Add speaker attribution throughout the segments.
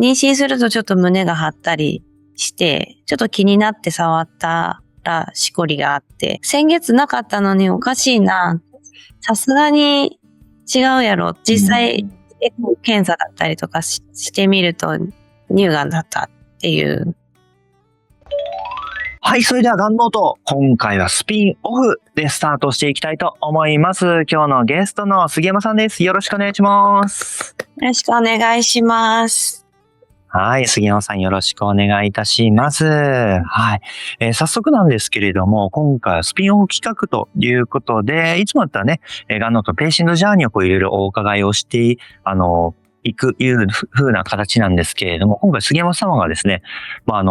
Speaker 1: 妊娠するとちょっと胸が張ったりして、ちょっと気になって触ったらしこりがあって、先月なかったのにおかしいな。さすがに違うやろ。実際、エコー検査だったりとかしてみると乳がんだったっていう。
Speaker 2: はい、それではがんノート、今回はスピンオフでスタートしていきたいと思います。今日のゲストの杉山さんです。よろしくお願いします。
Speaker 1: よろしくお願いします。
Speaker 2: はい、杉山さんよろしくお願いいたします。はい。早速なんですけれども、今回はスピンオフ企画ということで、いつもだったらね、がんノートペーシングジャーニーをいろいろお伺いをして、いくいう風な形なんですけれども、今回杉山様がですね、ま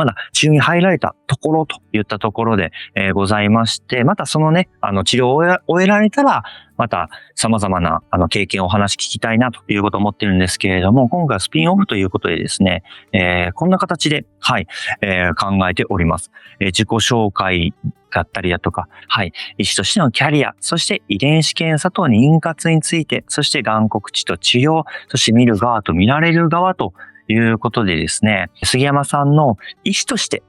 Speaker 2: だ治療に入られたところといったところで、ございまして、またそのね、治療を終えられたら、また様々な経験をお話聞きたいなということを思ってるんですけれども、今回はスピンオフということでですね、こんな形で、はい、考えております。自己紹介だったりだとか、はい、医師としてのキャリア、そして遺伝子検査と妊活について、そしてがん告知と治療、そして見る側と見られる側ということでですね、杉山さんの医師として、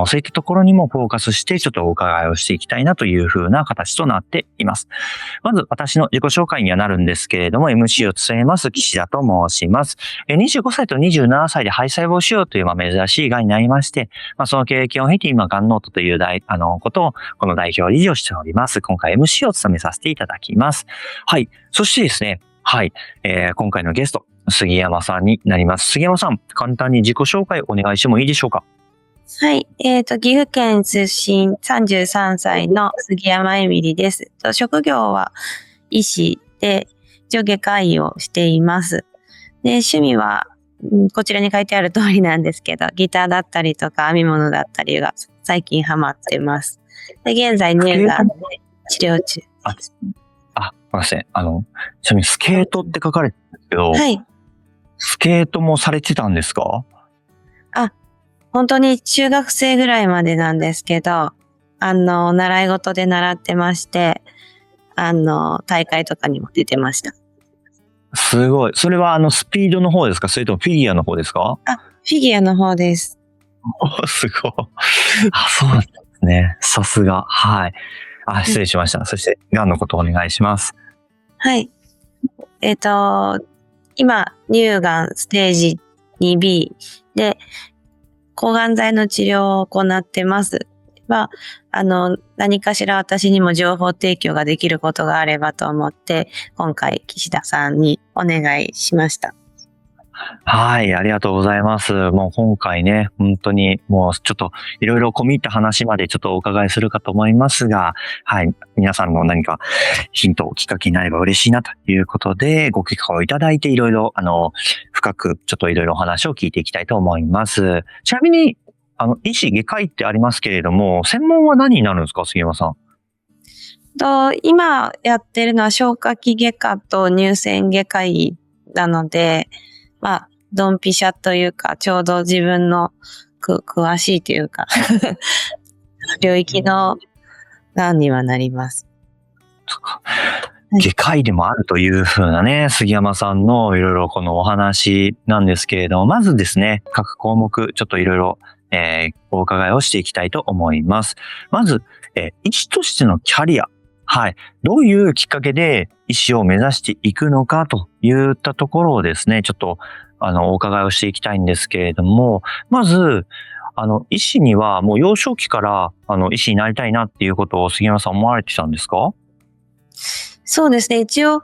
Speaker 2: そういったところにもフォーカスしてちょっとお伺いをしていきたいなという風な形となっています。まず私の自己紹介にはなるんですけれども、MC を務めます岸田と申します。25歳と27歳で肺細胞腫瘍という珍しいがんになりまして、その経験を経て今、がんノートということを、この代表理事をしております。今回 MC を務めさせていただきます。はい。そしてですね、はい。今回のゲスト、杉山さんになります。杉山さん、簡単に自己紹介お願いしてもいいでしょうか？
Speaker 1: はい。岐阜県出身33歳の杉山エミリです。職業は医師で上下科医をしています。で、趣味は、こちらに書いてある通りなんですけど、ギターだったりとか編み物だったりが最近ハマってます。で、現在乳がんで治療中です。
Speaker 2: すみません。ちなみにスケートって書かれてるんですけど、
Speaker 1: はい。
Speaker 2: スケートもされてたんですか？
Speaker 1: 本当に中学生ぐらいまでなんですけど、習い事で習ってまして、大会とかにも出てました。
Speaker 2: すごい。それはスピードの方ですか？それともフィギュアの方ですか？
Speaker 1: フィギュアの方です。
Speaker 2: すごい。そうなんですね。さすが。はい。失礼しました。そして、がんのことをお願いします。
Speaker 1: はい。今、乳がんステージ 2B で、抗がん剤の治療を行ってます。何かしら私にも情報提供ができることがあればと思って、今回岸田さんにお願いしました。
Speaker 2: はい、ありがとうございます。もう今回ね、本当にもうちょっといろいろ込み入った話までちょっとお伺いするかと思いますが、はい、皆さんの何かヒントをきっかけになれば嬉しいなということで、ご結果をいただいていろいろ、深くちょっといろいろお話を聞いていきたいと思います。ちなみに、医師、外科医ってありますけれども、専門は何になるんですか、杉山さん。
Speaker 1: 今やってるのは消化器外科と乳腺外科医なので、ドンピシャというか、ちょうど自分の詳しいというか、領域のがんにはなります。
Speaker 2: 外科医でもあるというふうなね、杉山さんのいろいろこのお話なんですけれども、まずですね、各項目ちょっといろいろお伺いをしていきたいと思います。まず、医師としてのキャリア。はい。どういうきっかけで医師を目指していくのかといったところをですね、ちょっとお伺いをしていきたいんですけれども、まず、医師にはもう幼少期から医師になりたいなっていうことを杉山さん思われてたんですか？
Speaker 1: そうですね。一応、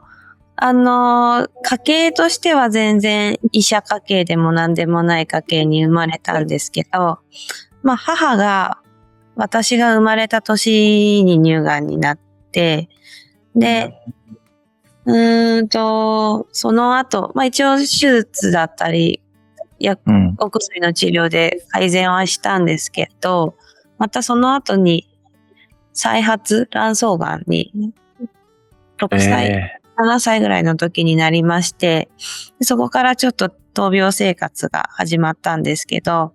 Speaker 1: 家系としては全然医者家系でも何でもない家系に生まれたんですけど、母が私が生まれた年に乳がんになって、で、その後、一応手術だったり、お薬の治療で改善はしたんですけど、またその後に再発卵巣がんに6歳、7歳ぐらいの時になりまして、そこからちょっと闘病生活が始まったんですけど、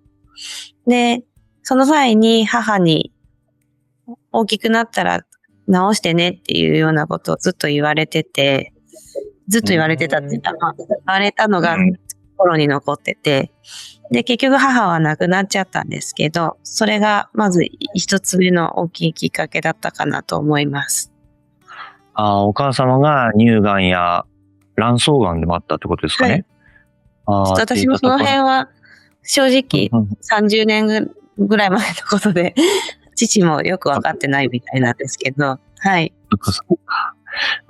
Speaker 1: で、その際に母に大きくなったら治してねっていうようなことをずっと言われてたって言ったら、言われたのが心に残ってて、で、結局母は亡くなっちゃったんですけど、それがまず一つ目の大きいきっかけだったかなと思います。
Speaker 2: お母様が乳がんや卵巣がんでもあったってことですかね。
Speaker 1: はい、私もその辺は正直30年ぐらい前のことで、父もよくわかってないみたいなんですけど、はい。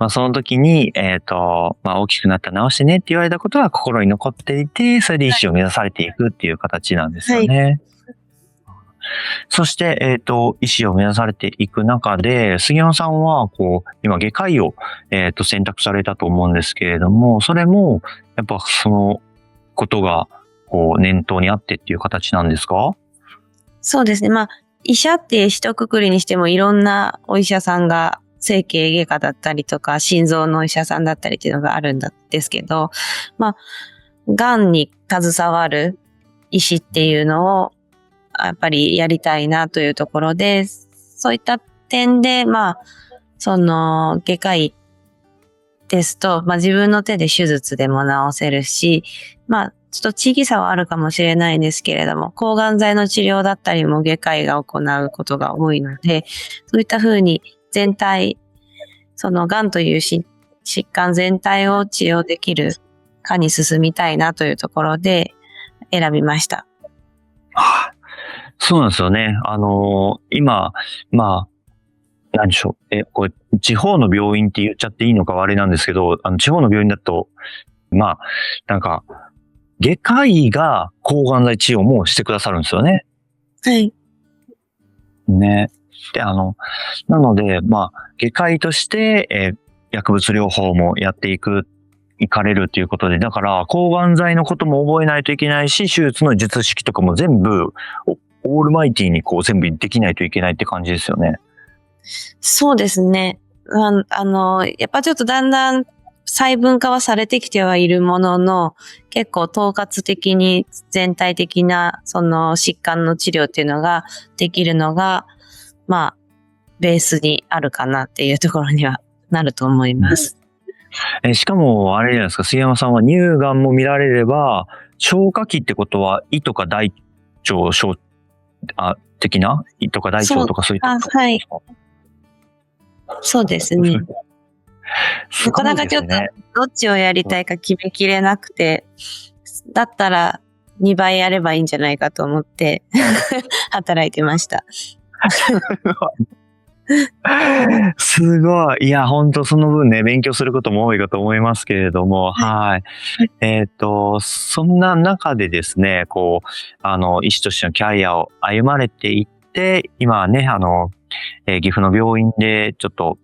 Speaker 2: その時に、大きくなったら直してねって言われたことは心に残っていて、それで医師を目指されていくっていう形なんですよね。はい、そして、医師を目指されていく中で、杉山さんは、今、外科医を、選択されたと思うんですけれども、それも、やっぱそのことが、念頭にあってっていう形なんですか？
Speaker 1: そうですね。医者って一括りにしてもいろんなお医者さんが、整形外科だったりとか、心臓のお医者さんだったりっていうのがあるんですけど、癌に携わる医師っていうのを、やっぱりやりたいなというところで、そういった点で、外科医ですと、自分の手で手術でも治せるし、ちょっと地域差はあるかもしれないんですけれども、抗がん剤の治療だったりも外科医が行うことが多いので、そういった風に全体、癌という疾患全体を治療できる科に進みたいなというところで選びました。
Speaker 2: そうなんですよね。今、何でしょう。これ、地方の病院って言っちゃっていいのか悪いなんですけど、地方の病院だと、外科医が抗がん剤治療もしてくださるんですよね。
Speaker 1: はい。
Speaker 2: ね。で、なので、外科医として、薬物療法もやって行かれるっていうことで、だから、抗がん剤のことも覚えないといけないし、手術の術式とかも全部、オールマイティに全部できないといけないって感じですよね。
Speaker 1: そうですね。やっぱちょっとだんだん細分化はされてきてはいるものの、結構統括的に全体的な疾患の治療っていうのができるのが、ベースにあるかなっていうところにはなると思います。
Speaker 2: しかも、あれじゃないですか、杉山さんは乳がんも見られれば、消化器ってことは胃とか大腸的な胃とか大腸とかそういったことですか？はい。
Speaker 1: そうですね。なかなかちょっとどっちをやりたいか決めきれなくて、だったら2倍やればいいんじゃないかと思って働いてました。
Speaker 2: すごい。いや、本当その分ね、勉強することも多いかと思いますけれども、はい。そんな中でですね、医師としてのキャリアを歩まれていって、今はね、岐阜の病院でちょっと、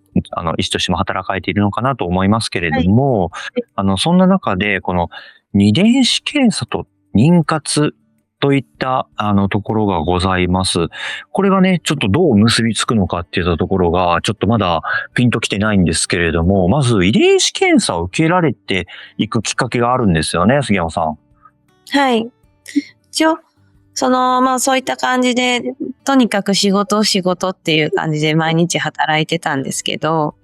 Speaker 2: 医師としても働かれているのかなと思いますけれども、そんな中で、この遺伝子検査と妊活といったところがございます。これがね、ちょっとどう結びつくのかっていったところが、ちょっとまだピンときてないんですけれども、まず遺伝子検査を受けられていくきっかけがあるんですよね、杉山さん。
Speaker 1: はい。一応、そういった感じで、とにかく仕事っていう感じで毎日働いてたんですけど、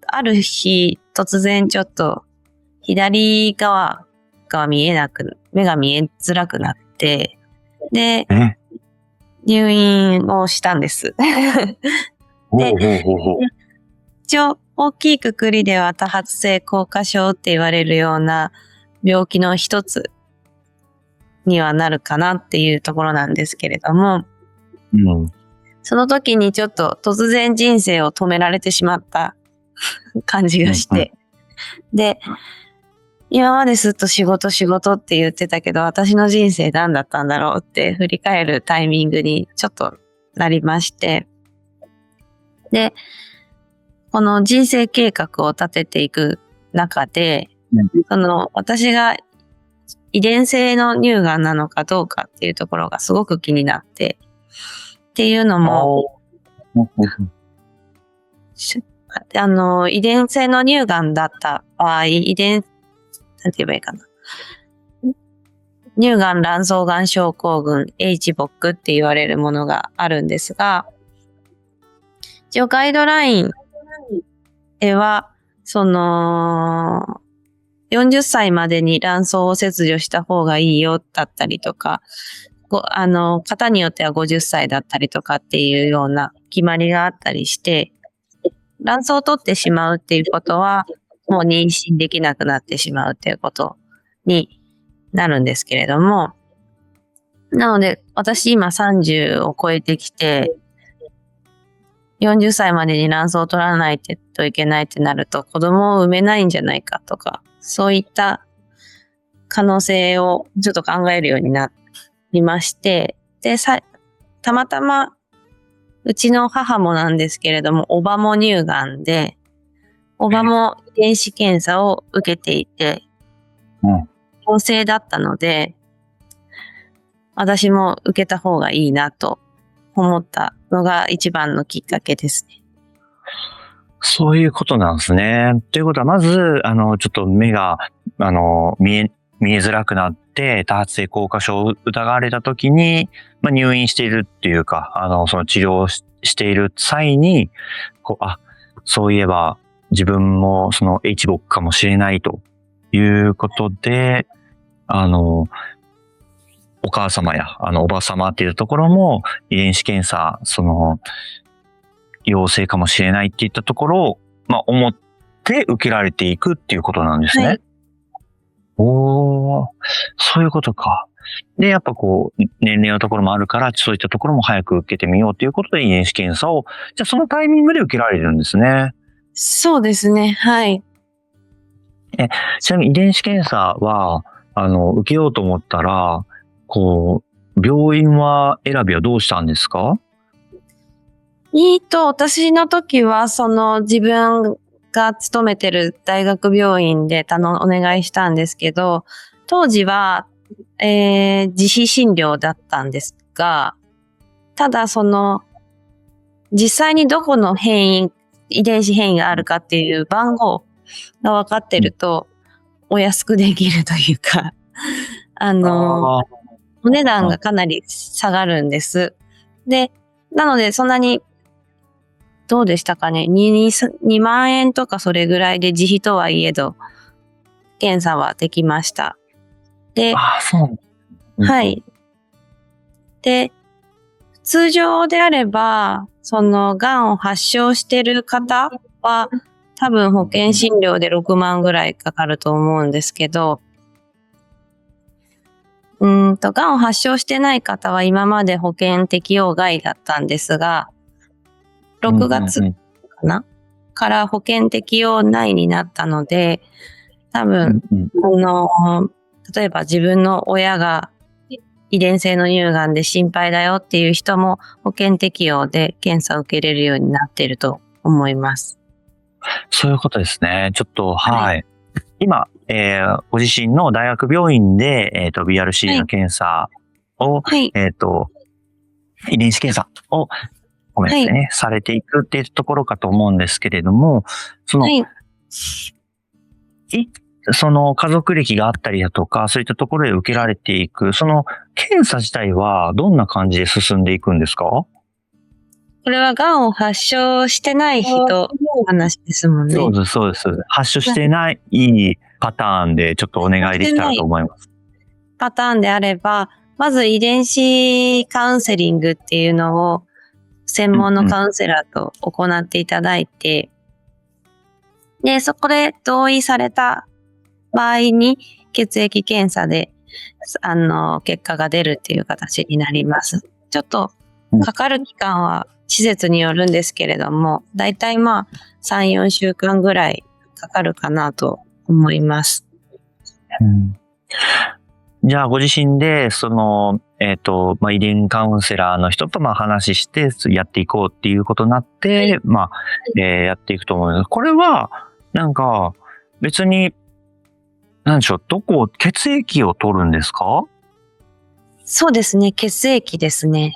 Speaker 1: ある日、突然ちょっと、左側が目が見えづらくなって、で、入院をしたんです。で、一応、大きいくくりでは多発性硬化症って言われるような病気の一つにはなるかなっていうところなんですけれども、その時にちょっと突然人生を止められてしまった感じがして、で、今までずっと仕事って言ってたけど、私の人生何だったんだろうって振り返るタイミングにちょっとなりまして、で、この人生計画を立てていく中で、私が遺伝性の乳がんなのかどうかっていうところがすごく気になって、っていうのも、遺伝性の乳がんだった場合、なんて言えばいいかな。乳がん卵巣がん症候群 HBOC って言われるものがあるんですが、一応ガイドラインでは、40歳までに卵巣を切除した方がいいよだったりとか、方によっては50歳だったりとかっていうような決まりがあったりして、卵巣を取ってしまうっていうことは、もう妊娠できなくなってしまうっていうことになるんですけれども、なので、私今30を超えてきて、40歳までに卵巣を取らないといけないってなると、子供を産めないんじゃないかとか、そういった可能性をちょっと考えるようになりまして、で、たまたま、うちの母もなんですけれども、叔母も乳がんで、叔母も遺伝子検査を受けていて、陽性だったので、私も受けた方がいいなと思ったのが一番のきっかけですね。
Speaker 2: そういうことなんですね。ということは、まず、ちょっと目が、見えづらくなって、多発性硬化症を疑われたときに、入院しているっていうか、その治療をしている際に、そういえば、自分もその HBOC かもしれないということで、お母様や、おば様っていうところも、遺伝子検査、陽性かもしれないっていったところを、思って受けられていくっていうことなんですね。はい、そういうことか。で、やっぱ年齢のところもあるから、そういったところも早く受けてみようということで遺伝子検査を、じゃあそのタイミングで受けられるんですね。
Speaker 1: そうですね。はい。
Speaker 2: ちなみに遺伝子検査は、受けようと思ったら、病院選びはどうしたんですか？
Speaker 1: 私の時は、自分が勤めてる大学病院でお願いしたんですけど、当時は、自費診療だったんですが、ただ実際にどこの遺伝子変異があるかっていう番号が分かってると、お安くできるというか、お値段がかなり下がるんです。で、なのでそんなに、どうでしたかね、2万円とかそれぐらいで自費とはいえど、検査はできました。で、はい。で、通常であれば、がんを発症してる方は、多分保険診療で6万ぐらいかかると思うんですけど、がんを発症してない方は今まで保険適用外だったんですが、6月かな、から保険適用内になったので、多分、例えば自分の親が遺伝性の乳がんで心配だよっていう人も保険適用で検査を受けれるようになっていると思います。
Speaker 2: そういうことですね。ちょっと、はい。今、ご自身の大学病院で、BRC の検査を、遺伝子検査を、されていくっていうところかと思うんですけれども、家族歴があったりだとか、そういったところで受けられていく、検査自体はどんな感じで進んでいくんですか？こ
Speaker 1: れはがんを発症してない人の話ですもんね。
Speaker 2: そうです。発症してないパターンでちょっとお願いできたらと思います。
Speaker 1: パターンであれば、まず遺伝子カウンセリングっていうのを専門のカウンセラーと行っていただいて、で、そこで同意された場合に血液検査で、結果が出るっていう形になります。ちょっとかかる期間は施設によるんですけれども、だいたい3、4週間ぐらいかかるかなと思います。
Speaker 2: じゃあご自身で遺伝カウンセラーの人と話してやっていこうっていうことになって、やっていくと思います。これは別に血液を取るんですか？
Speaker 1: そうですね、血液ですね。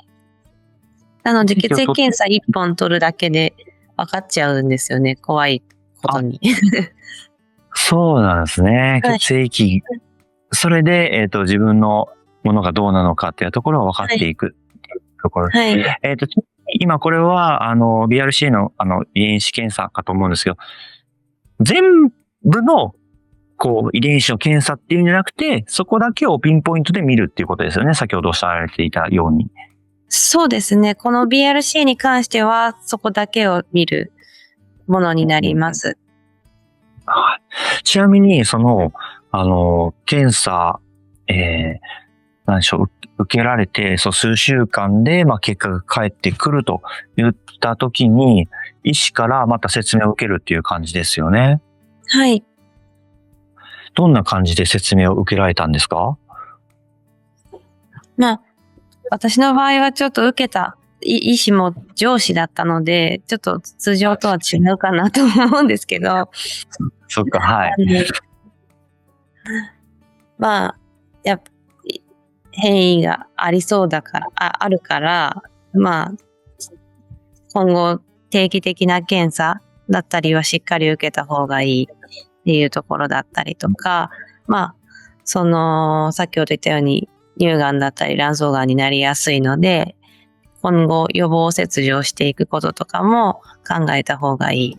Speaker 1: なので血液検査1本取るだけで分かっちゃうんですよね、怖いことに。
Speaker 2: そうなんですね。血液、それで、自分のものがどうなのかっていうところが分かっていくっていうところ。今これは、BRCA の遺伝子検査かと思うんですけど、全部の遺伝子の検査っていうんじゃなくて、そこだけをピンポイントで見るっていうことですよね。先ほどおっしゃられていたように。
Speaker 1: そうですね。この BRCA に関しては、そこだけを見るものになります。
Speaker 2: はい。ちなみに、検査、何でしょう、受けられて、数週間で、結果が返ってくると言ったときに、医師からまた説明を受けるっていう感じですよね。
Speaker 1: はい。
Speaker 2: どんな感じで説明を受けられたんですか？
Speaker 1: 私の場合はちょっと受けた医師も上司だったので、ちょっと通常とは違うかなと思うんですけど。
Speaker 2: そっか、はい。
Speaker 1: やっぱり変異がありそうだから、あるから、今後定期的な検査だったりはしっかり受けた方がいいっていうところだったりとか、先ほど言ったように乳がんだったり卵巣がんになりやすいので、今後予防切除をしていくこととかも考えた方がいいっ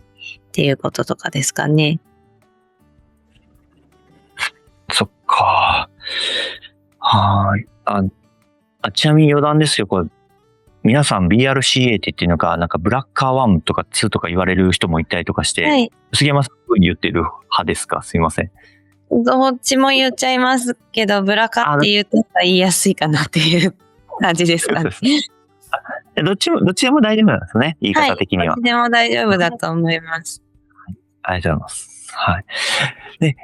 Speaker 1: ていうこととかですかね。
Speaker 2: そっか。はい。ちなみに余談ですよ、皆さん BRCA って言ってるのか、なんかブラッカー1とか2とか言われる人もいたりとかして、はい、杉山さんどう言ってる派ですか？すいません。
Speaker 1: どっちも言っちゃいますけど、ブラカって言ったら言いやすいかなっていう感じですかね。
Speaker 2: どっちでも大丈夫なんですね、言い方的には。
Speaker 1: どっちでも大丈夫だと思います。
Speaker 2: はい、ありがとうございます。はい。で、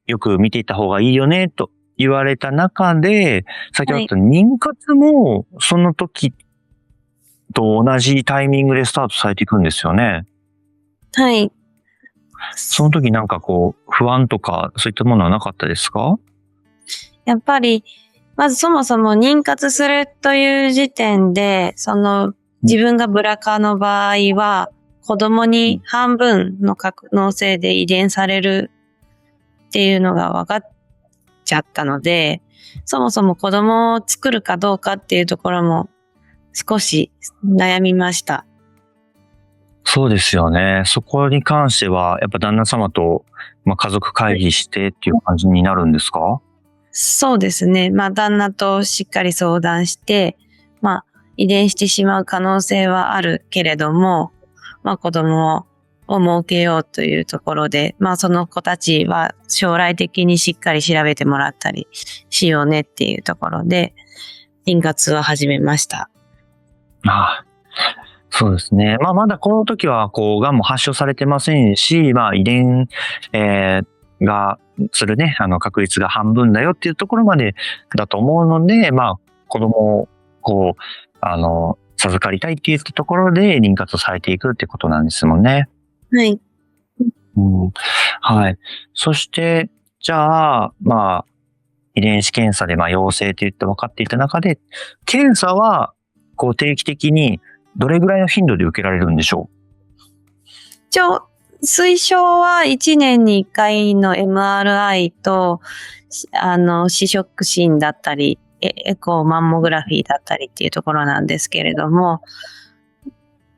Speaker 2: よく見ていった方がいいよね、と言われた中で、先ほど妊活もその時と同じタイミングでスタートされていくんですよね。
Speaker 1: はい。
Speaker 2: その時なんか不安とかそういったものはなかったですか？
Speaker 1: やっぱり、まずそもそも妊活するという時点で、自分がブラカの場合は、子供に半分の可能性で遺伝されるっていうのが分かっちゃったので、そもそも子供を作るかどうかっていうところも少し悩みました。
Speaker 2: そうですよね。そこに関しては、やっぱ旦那様と、家族会議してっていう感じになるんですか？
Speaker 1: そうですね。旦那としっかり相談して、遺伝してしまう可能性はあるけれども、子供を設けようというところで、その子たちは将来的にしっかり調べてもらったりしようねっていうところで、妊活は始めました。
Speaker 2: ああ。そうですね。まだこの時は、癌も発症されてませんし、遺伝、がするね、確率が半分だよっていうところまでだと思うので、子供を、授かりたいっていうところで妊活をされていくってことなんですもんね。
Speaker 1: はい。
Speaker 2: はい。そして、じゃあ、遺伝子検査で陽性って言って分かっていた中で、検査は、定期的にどれぐらいの頻度で受けられるんでしょう？
Speaker 1: 推奨は1年に1回の MRI と、視触診だったり、エコーマンモグラフィーだったりっていうところなんですけれども、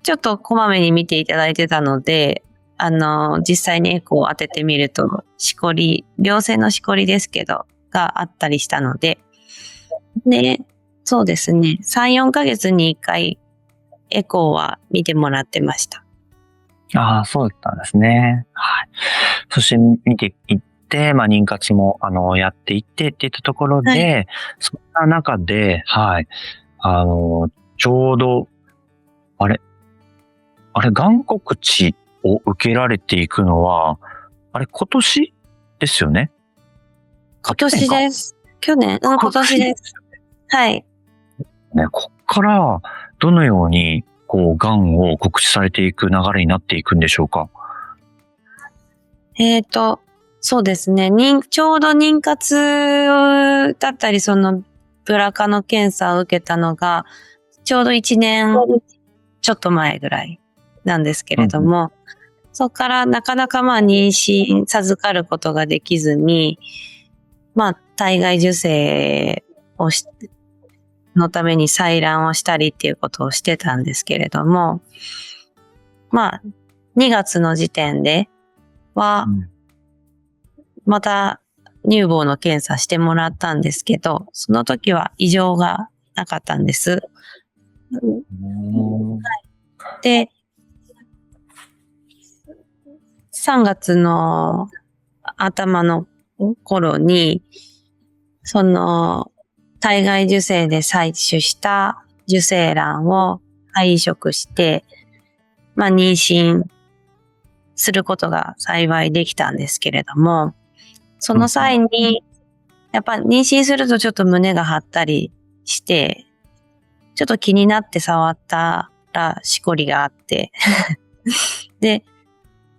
Speaker 1: ちょっとこまめに見ていただいてたので、実際にエコーを当ててみると、良性のしこりですけど、があったりしたので、で、そうですね、3、4ヶ月に1回エコーは見てもらってました。
Speaker 2: ああ、そうだったんですね。はい。そして見ていって、妊活も、やっていってっていったところで、はい、そんな中で、はい。ちょうど、癌告知を受けられていくのは、今年ですよね？
Speaker 1: 今年です。去年？今年です。はい。
Speaker 2: ね、こっから、どのように、癌を告知されていく流れになっていくんでしょうか？
Speaker 1: そうですね。ちょうど妊活だったり、ブラカの検査を受けたのが、ちょうど1年ちょっと前ぐらいなんですけれども、そこからなかなか妊娠授かることができずに、体外受精をのために採卵をしたりっていうことをしてたんですけれども、2月の時点では、また乳房の検査してもらったんですけど、その時は異常がなかったんです。で、3月の頭の頃に、その、体外受精で採取した受精卵を配移植して、妊娠することが幸いできたんですけれども、その際に、やっぱ妊娠するとちょっと胸が張ったりして、ちょっと気になって触ったらしこりがあって、で、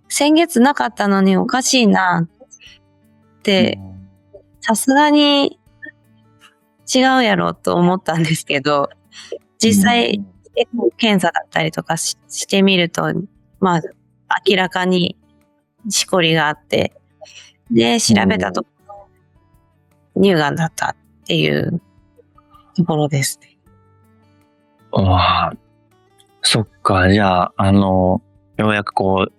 Speaker 1: 先月なかったのにおかしいなって、さすがに違うやろと思ったんですけど、実際、検査だったりとかしてみると、明らかにしこりがあって、で、調べたところ、乳がんだったっていうところですね。
Speaker 2: そっか、じゃあ、ようやく子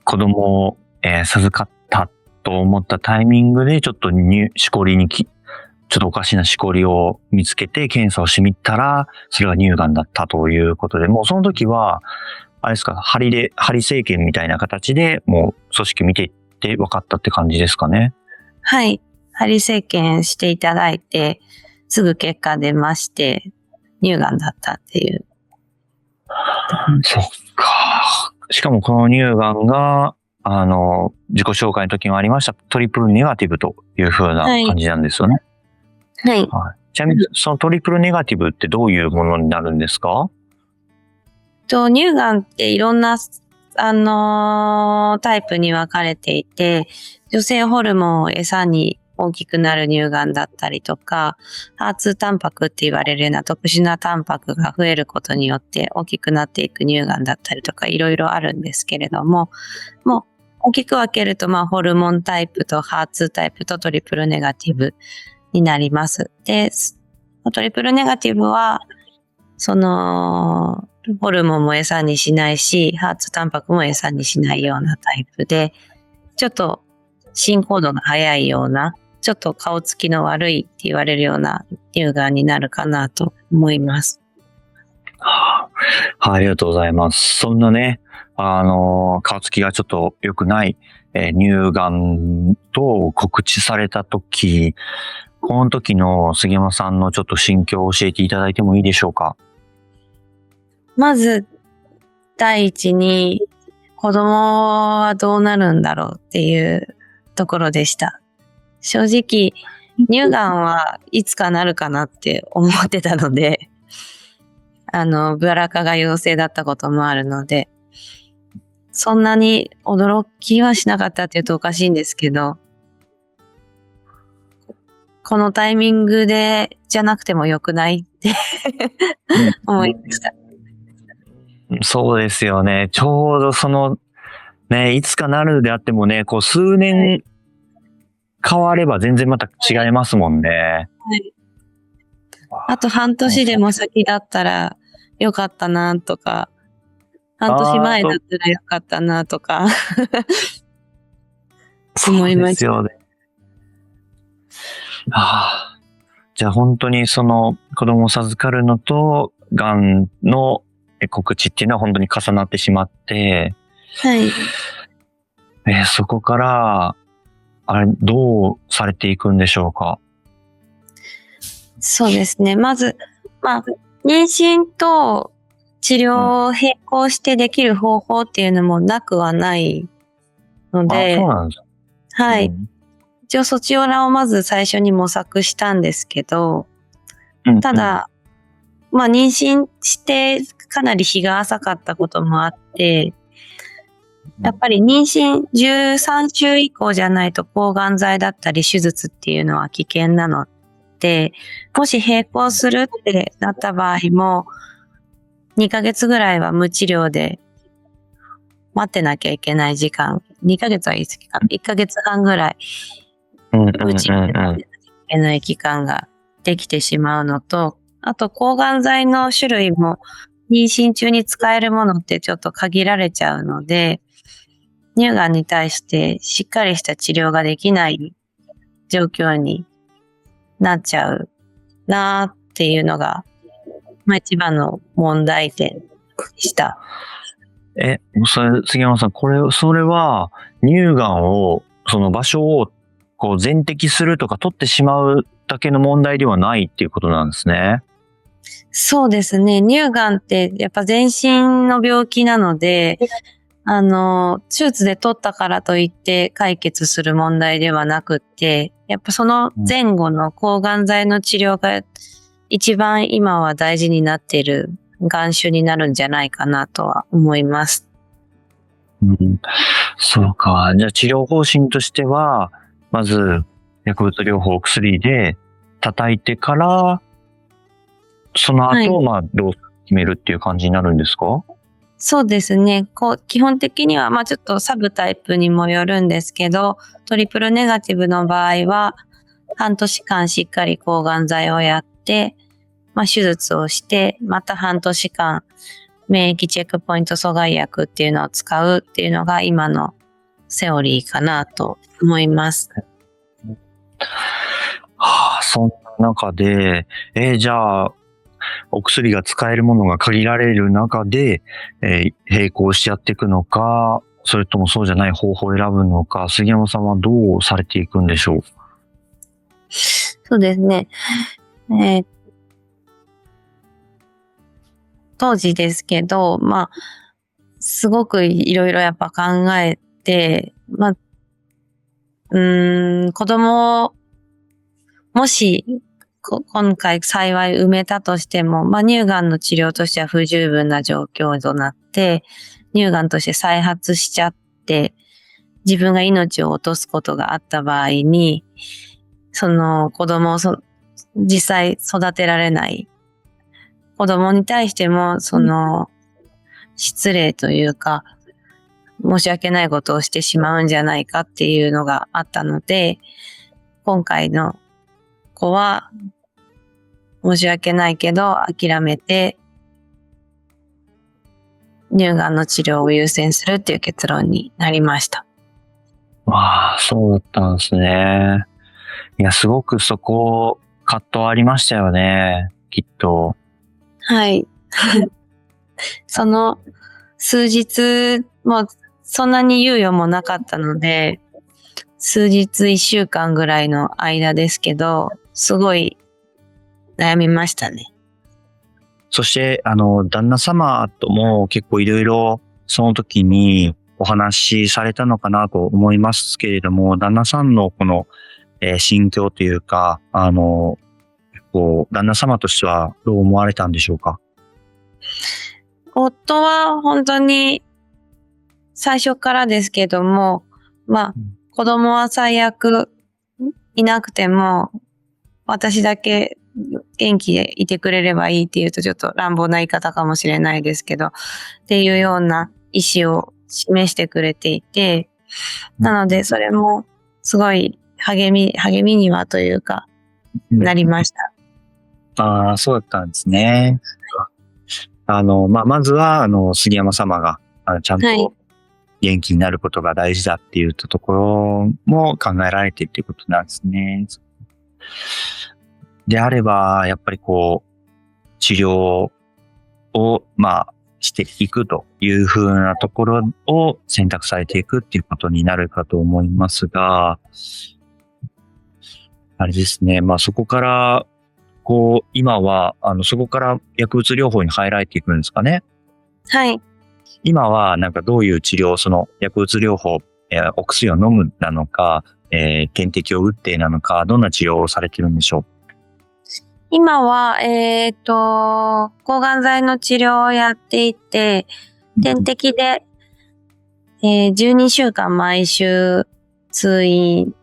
Speaker 2: 供を、授かったと思ったタイミングで、ちょっとしこりにちょっとおかしなしこりを見つけて検査をしてみたら、それが乳がんだったということで、もうその時は、あれですか、針生検みたいな形でもう組織見ていって分かったって感じですかね。
Speaker 1: はい。針生検していただいて、すぐ結果出まして、乳がんだったっていう。
Speaker 2: そっか。しかもこの乳がんが、自己紹介の時にもありました、トリプルネガティブという風な感じなんですよね。
Speaker 1: はい。
Speaker 2: ちなみに、そのトリプルネガティブってどういうものになるんですか？
Speaker 1: 乳がんっていろんな、タイプに分かれていて、女性ホルモンを餌に大きくなる乳がんだったりとか、HER2 タンパクって言われるような特殊なタンパクが増えることによって大きくなっていく乳がんだったりとかいろいろあるんですけれども、もう大きく分けるとホルモンタイプと HER2 タイプとトリプルネガティブになります。で、トリプルネガティブは、ホルモンも餌にしないし、HER2 タンパクも餌にしないようなタイプで、ちょっと進行度が早いような、ちょっと顔つきの悪いって言われるような乳がんになるかなと思います。
Speaker 2: ありがとうございます。そんなね、顔つきがちょっと良くない、乳がんと告知された時、この時の杉山さんのちょっと心境を教えていただいてもいいでしょうか？
Speaker 1: まず、第一に、子供はどうなるんだろうっていうところでした。正直、乳がんはいつかなるかなって思ってたので、ブラカが陽性だったこともあるので、そんなに驚きはしなかったって言うとおかしいんですけど、このタイミングでじゃなくてもよくないって思いました。
Speaker 2: そうですよね。ちょうどいつかなるであってもね、数年変われば全然また違いますもんね。
Speaker 1: はい。あと半年でも先だったらよかったなとか、半年前だったらよかったなとか思いました。そうですよね。
Speaker 2: じゃあ本当に子供を授かるのと、がんの告知っていうのは本当に重なってしまって、
Speaker 1: はい。
Speaker 2: そこから、どうされていくんでしょうか？
Speaker 1: そうですね。まず、妊娠と治療を並行してできる方法っていうのもなくはないので、
Speaker 2: そうなんです。
Speaker 1: はい。一応ソチオラをまず最初に模索したんですけど、ただ、妊娠してかなり日が浅かったこともあって、やっぱり妊娠13週以降じゃないと抗がん剤だったり手術っていうのは危険なので、もし並行するってなった場合も、2ヶ月ぐらいは無治療で待ってなきゃいけない時間、2ヶ月は言い過ぎかな、1ヶ月半ぐらい無治療で待ってなきゃいけない期間ができてしまうのと、あと抗がん剤の種類も妊娠中に使えるものってちょっと限られちゃうので、乳がんに対してしっかりした治療ができない状況になっちゃうなっていうのが、一番の問題点でした。
Speaker 2: 杉山さん、それは、乳がんを、その場所を、全摘するとか取ってしまうだけの問題ではないっていうことなんですね。
Speaker 1: そうですね。乳がんってやっぱ全身の病気なので、手術で取ったからといって解決する問題ではなくって、やっぱその前後の抗がん剤の治療が一番今は大事になっている眼種になるんじゃないかなとは思います。
Speaker 2: そうか。じゃあ治療方針としては、まず薬物療法薬で叩いてから、その後、どう決めるっていう感じになるんですか？
Speaker 1: そうですね。基本的には、ちょっとサブタイプにもよるんですけど、トリプルネガティブの場合は、半年間しっかり抗がん剤をやって、手術をして、また半年間、免疫チェックポイント阻害薬っていうのを使うっていうのが今のセオリーかなと思います。
Speaker 2: そんな中で、じゃあ、お薬が使えるものが限られる中で、並行しやっていくのか、それともそうじゃない方法を選ぶのか、杉山さんはどうされていくんでしょう？
Speaker 1: そうですね。当時ですけど、すごくいろいろやっぱ考えて、子供を、もし、今回幸い産めたとしても、乳がんの治療としては不十分な状況となって、乳がんとして再発しちゃって、自分が命を落とすことがあった場合に、その子供を実際育てられない。子供に対しても、失礼というか、申し訳ないことをしてしまうんじゃないかっていうのがあったので、今回の子は、申し訳ないけど諦めて、乳がんの治療を優先するっていう結論になりました。
Speaker 2: そうだったんですね。いや、すごくそこ、葛藤ありましたよね、きっと。
Speaker 1: はい。その数日、そんなに猶予もなかったので、数日1週間ぐらいの間ですけど、すごい悩みましたね。
Speaker 2: そして、旦那様とも結構いろいろその時にお話しされたのかなと思いますけれども、旦那さんのこの、心境というか、旦那様としてはどう思われたんでしょうか？
Speaker 1: 夫は本当に最初からですけども、子供は最悪いなくても、私だけ元気でいてくれればいいっていうとちょっと乱暴な言い方かもしれないですけど、っていうような意思を示してくれていて、なのでそれもすごい励みにはというか、なりました。
Speaker 2: そうだったんですね。まずは、杉山様が、ちゃんと元気になることが大事だっていうところも考えられているということなんですね。であれば、やっぱり治療を、していくというふうなところを選択されていくっていうことになるかと思いますが、あれですね、そこから、今は、そこから薬物療法に入られていくんですかね？
Speaker 1: はい。
Speaker 2: 今は、どういう治療、その薬物療法、お薬を飲むなのか、点滴を打ってなのか、どんな治療をされてるんでしょう？
Speaker 1: 今は、抗がん剤の治療をやっていて、点滴で、12週間毎週通院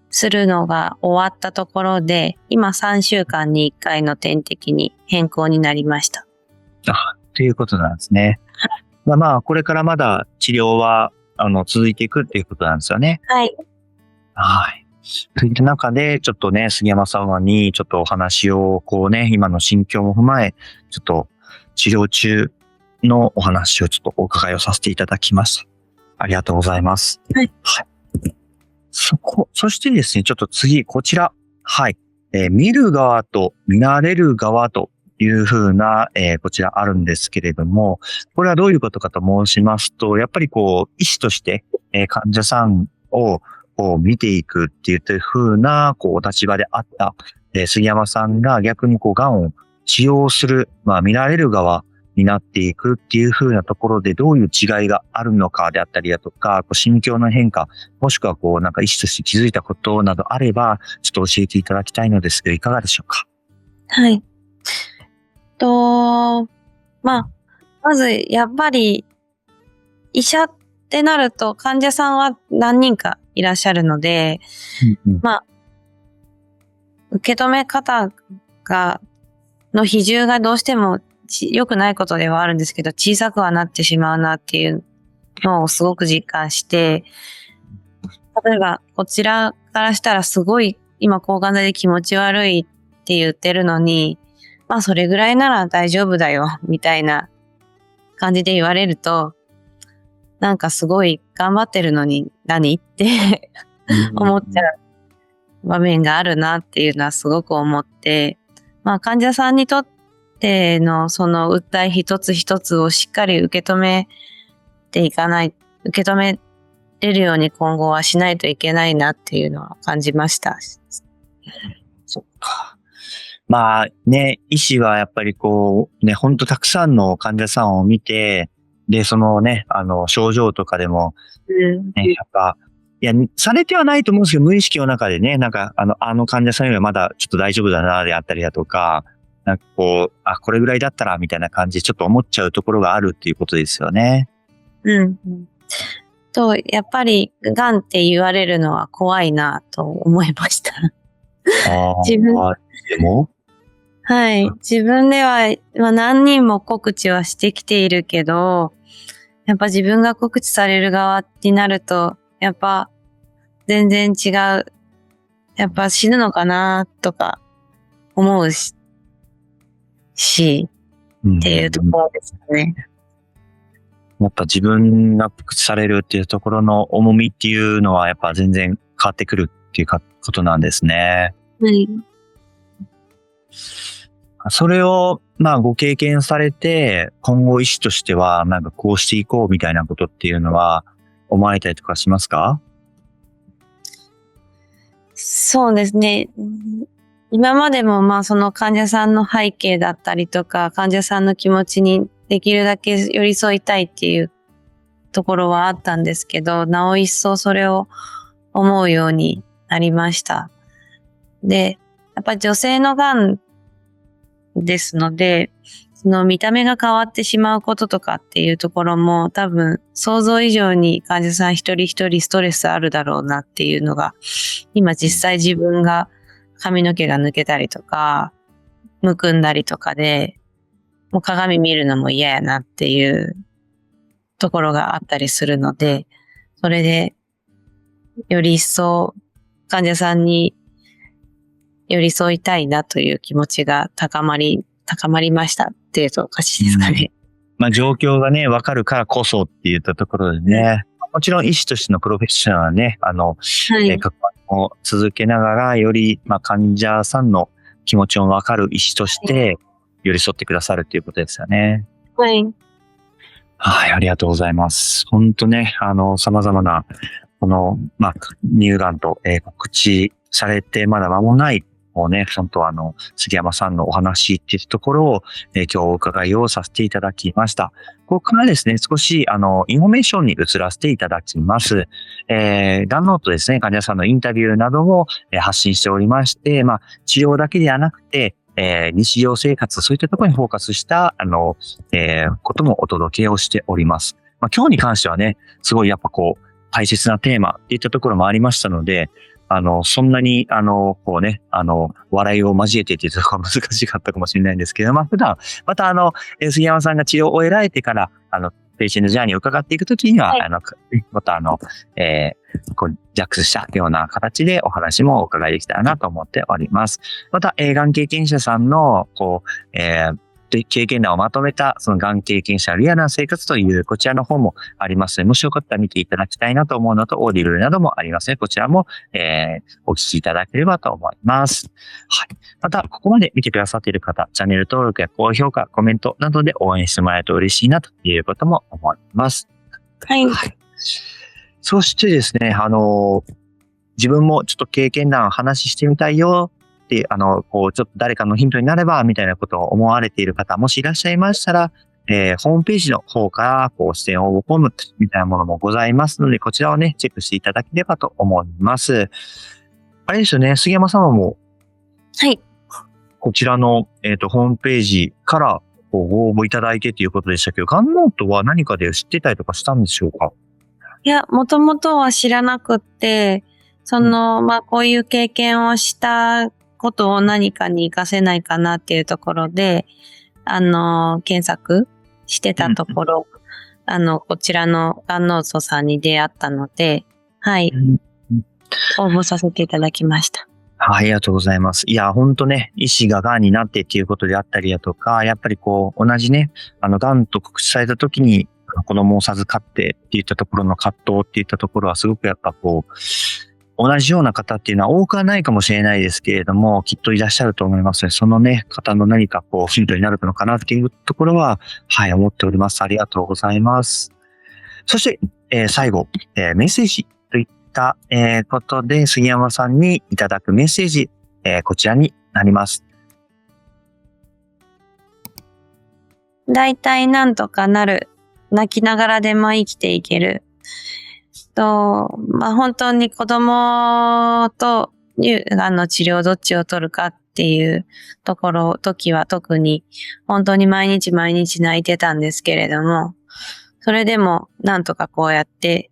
Speaker 1: するのが終わったところで、今3週間に1回の点滴に変更になりました。
Speaker 2: ということなんですね。これからまだ治療は、続いていくっていうことなんですよね。
Speaker 1: はい。
Speaker 2: はい。といった中で、ちょっとね、杉山様にちょっとお話を、今の心境も踏まえ、ちょっと治療中のお話をちょっとお伺いをさせていただきました。ありがとうございます。
Speaker 1: はい。
Speaker 2: はい。そしてですね、ちょっと次、こちら。はい。見る側と見られる側というふうな、こちらあるんですけれども、これはどういうことかと申しますと、やっぱりこう、医師として、患者さんをこう見ていくっていうふうな、こう、お立場であった、杉山さんが逆にこう、癌を治療する、まあ、見られる側になっていくっていうふうなところでどういう違いがあるのかであったりだとか、こう心境の変化、もしくはこうなんか医師として気づいたことなどあれば、ちょっと教えていただきたいのですが、いかがでしょうか？
Speaker 1: はい。まあ、まずやっぱり医者ってなると患者さんは何人かいらっしゃるので、まあ、受け止め方の比重がどうしても良くないことではあるんですけど、小さくはなってしまうなっていうのをすごく実感して、例えばこちらからしたらすごい今抗がん剤で気持ち悪いって言ってるのに、まあそれぐらいなら大丈夫だよみたいな感じで言われると、なんかすごい頑張ってるのに何って思っちゃう場面があるなっていうのはすごく思って、まあ患者さんにとってのその訴え一つ一つをしっかり受け止めれるように今後はしないといけないなっていうのは感じました。
Speaker 2: そっか。まあね、医師はやっぱりこうね、ほんとたくさんの患者さんを見て、で、そのね、症状とかでも、ね、やっぱ、いや、されてはないと思うんですけど、無意識の中でね、なんか、患者さんよりはまだちょっと大丈夫だな、であったりだとか、なんかこう、これぐらいだったら、みたいな感じでちょっと思っちゃうところがあるっていうことですよね。
Speaker 1: やっぱり、癌って言われるのは怖いなと思いました。
Speaker 2: でも
Speaker 1: はい。自分では、何人も告知はしてきているけど、やっぱ自分が告知される側になると、やっぱ全然違う。やっぱ死ぬのかなとか思うし、っていうところですかね。
Speaker 2: やっぱ自分が告知されるっていうところの重みっていうのはやっぱ全然変わってくるっていうことなんですね。
Speaker 1: はい。
Speaker 2: それを、まあ、ご経験されて、今後医師としては、なんかこうしていこうみたいなことっていうのは、思われたりとかしますか？
Speaker 1: そうですね。今までも、まあ、その患者さんの背景だったりとか、患者さんの気持ちにできるだけ寄り添いたいっていうところはあったんですけど、なお一層それを思うようになりました。で、やっぱり女性の癌ですので、その見た目が変わってしまうこととかっていうところも多分想像以上に患者さん一人一人ストレスあるだろうなっていうのが、今実際自分が髪の毛が抜けたりとか、むくんだりとかで、もう鏡見るのも嫌やなっていうところがあったりするので、それでより一層患者さんに寄り添いたいなという気持ちが高まりましたっていうとおかしいですかね。
Speaker 2: まあ状況がね、わかるからこそって言ったところでね、もちろん医師としてのプロフェッショナルなね、関わりを続けながら、より、まあ患者さんの気持ちをわかる医師として寄り添ってくださるっていうことですよね。
Speaker 1: はい。
Speaker 2: はい、ありがとうございます。本当ね、様々な、この、まあ、乳がんと、告知されてまだ間もない、もうね、本当杉山さんのお話っていうところを、今日お伺いをさせていただきました。ここからですね、少し、インフォメーションに移らせていただきます。がんノートですね、患者さんのインタビューなどを、発信しておりまして、まあ、治療だけではなくて、日常生活、そういったところにフォーカスした、こともお届けをしております。まあ、今日に関してはね、すごいやっぱこう、大切なテーマっていったところもありましたので、そんなに、こうね、笑いを交えてっていうところが難しかったかもしれないんですけど、まあ、普段、また杉山さんが治療を終えられてから、ペーシェントジャーニーを伺っていくときには、またこう、ジャックスしたような形でお話もお伺いできたらなと思っております。また、がん経験者さんの、こう、経験談をまとめた、そのがん経験者リアルな生活という、こちらの方もありますので、もしよかったら見ていただきたいなと思うのと、オーディブルなどもありますので、こちらも、お聞きいただければと思います。はい。また、ここまで見てくださっている方、チャンネル登録や高評価、コメントなどで応援してもらえると嬉しいなということも思います。
Speaker 1: はい。
Speaker 2: そしてですね、自分もちょっと経験談話してみたいよって、こう、ちょっと誰かのヒントになれば、みたいなことを思われている方、もしいらっしゃいましたら、ホームページの方から、こう、視点応募フォームみたいなものもございますので、こちらをね、チェックしていただければと思います。あれですよね、杉山様も、
Speaker 1: はい。
Speaker 2: こちらの、ホームページからご応募いただいてということでしたけど、ガンノートは何かで知ってたりとかしたんでしょうか？
Speaker 1: いや、もともとは知らなくって、こういう経験をしたことを何かに活かせないかなっていうところで、検索してたところ、こちらのガンノートさんに出会ったので、はい。応募させていただきました。
Speaker 2: ありがとうございます。いや、ほんとね、医師が癌になってっていうことであったりだとか、やっぱりこう、同じね、癌と告知された時に、子供を授かってっていったところの葛藤っていったところはすごくやっぱこう、同じような方っていうのは多くはないかもしれないですけれども、きっといらっしゃると思いますので、そのね、方の何かこう、ヒントになるのかなっていうところは、はい、思っております。ありがとうございます。そして、最後、メッセージといった、ことで、杉山さんにいただくメッセージ、こちらになります。
Speaker 1: 大体なんとかなる。泣きながらでも生きていける。本当に子供とがんの治療どっちを取るかっていう時は特に本当に毎日泣いてたんですけれども、それでもなんとかこうやって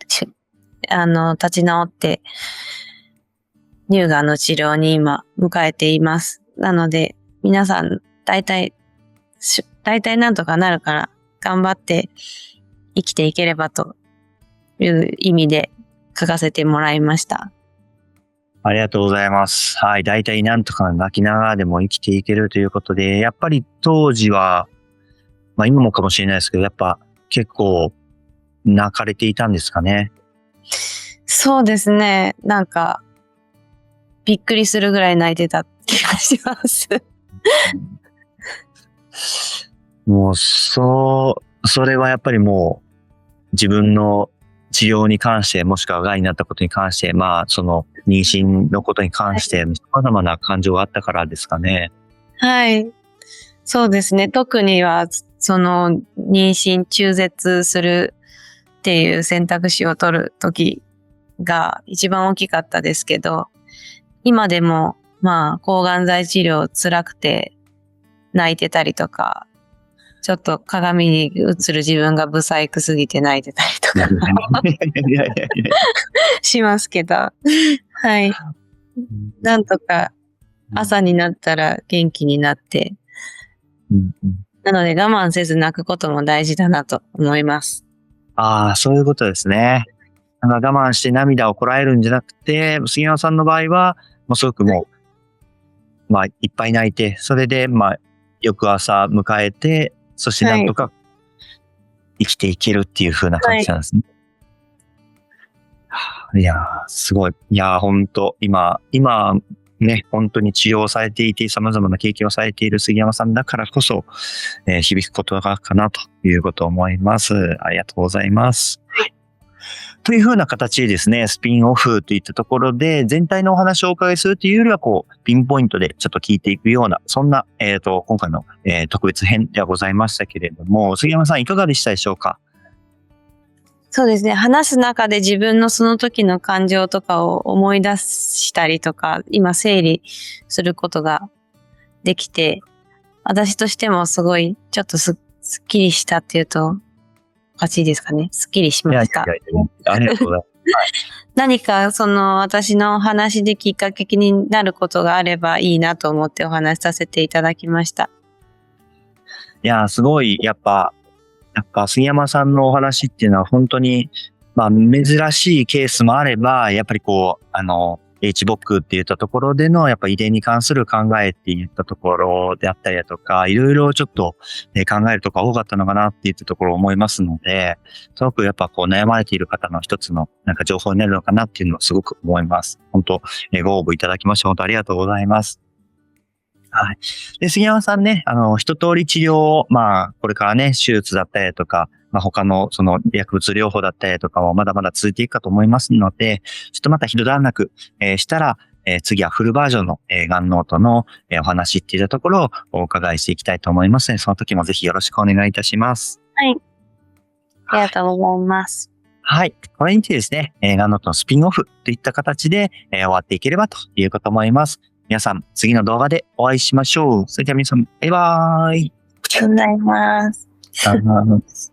Speaker 1: 立ち直って乳がんの治療に今迎えています。なので皆さん大体なんとかなるから頑張って生きていければという意味で書かせてもらいました。
Speaker 2: ありがとうございます。はい。大体なんとか泣きながらでも生きていけるということで、やっぱり当時は、今もかもしれないですけど、やっぱ結構泣かれていたんですかね。
Speaker 1: そうですね。なんか、びっくりするぐらい泣いてた気がします。
Speaker 2: もう、それはやっぱりもう、自分の治療に関して、もしくは癌になったことに関して、その妊娠のことに関して、様々な感情があったからですかね。
Speaker 1: はい。そうですね。特には、その妊娠中絶するっていう選択肢を取る時が一番大きかったですけど、今でも抗がん剤治療辛くて泣いてたりとか、ちょっと鏡に映る自分が不細工すぎて泣いてたりとかしますけど、はい。なんとか朝になったら元気になって、なので我慢せず泣くことも大事だなと思います。
Speaker 2: ああ、そういうことですね。我慢して涙をこらえるんじゃなくて、杉山さんの場合は、すごくもう、いっぱい泣いて、それで、翌朝迎えて、そしてなんとか生きていけるっていう風な感じなんですね。いやー、すごい。いやー、本当今ね、本当に治療されていて、様々な経験をされている杉山さんだからこそ、響くことがかなということを思います。ありがとうございます。はい。という風な形でですね、スピンオフといったところで、全体のお話をお伺いするというよりは、ピンポイントでちょっと聞いていくような、そんな、今回の、特別編ではございましたけれども、杉山さんいかがでしたでしょうか？
Speaker 1: そうですね。話す中で自分のその時の感情とかを思い出したりとか、今整理することができて、私としてもすごい、ちょっとすっきりしたっていうと、おかしいですかね。すっきりしました。
Speaker 2: ありがとうございます。
Speaker 1: 何か私の話できっかけになることがあればいいなと思ってお話しさせていただきました。
Speaker 2: いや、すごい、やっぱ杉山さんのお話っていうのは本当に、珍しいケースもあれば、やっぱり HBOC って言ったところでのやっぱ遺伝に関する考えって言ったところであったりだとか、いろいろちょっと考えるところが多かったのかなって言ったところを思いますので、すごくやっぱこう悩まれている方の一つのなんか情報になるのかなっていうのをすごく思います。本当、ご応募いただきまして本当ありがとうございます。はい。で、杉山さんね、一通り治療を、これからね、手術だったりとか、他のその薬物療法だったりとかもまだまだ続いていくかと思いますので、ちょっとまた一段落、したら、次はフルバージョンの、ガンノートの、お話っていったところをお伺いしていきたいと思いますので、その時もぜひよろしくお願いいたします。
Speaker 1: はい。ありがとうございます。
Speaker 2: はい。これにてですね、ガンノートのスピンオフといった形で、終わっていければということ思います。皆さん、次の動画でお会いしましょう。それでは皆さん、バイバーイ。
Speaker 1: ありがとうございます。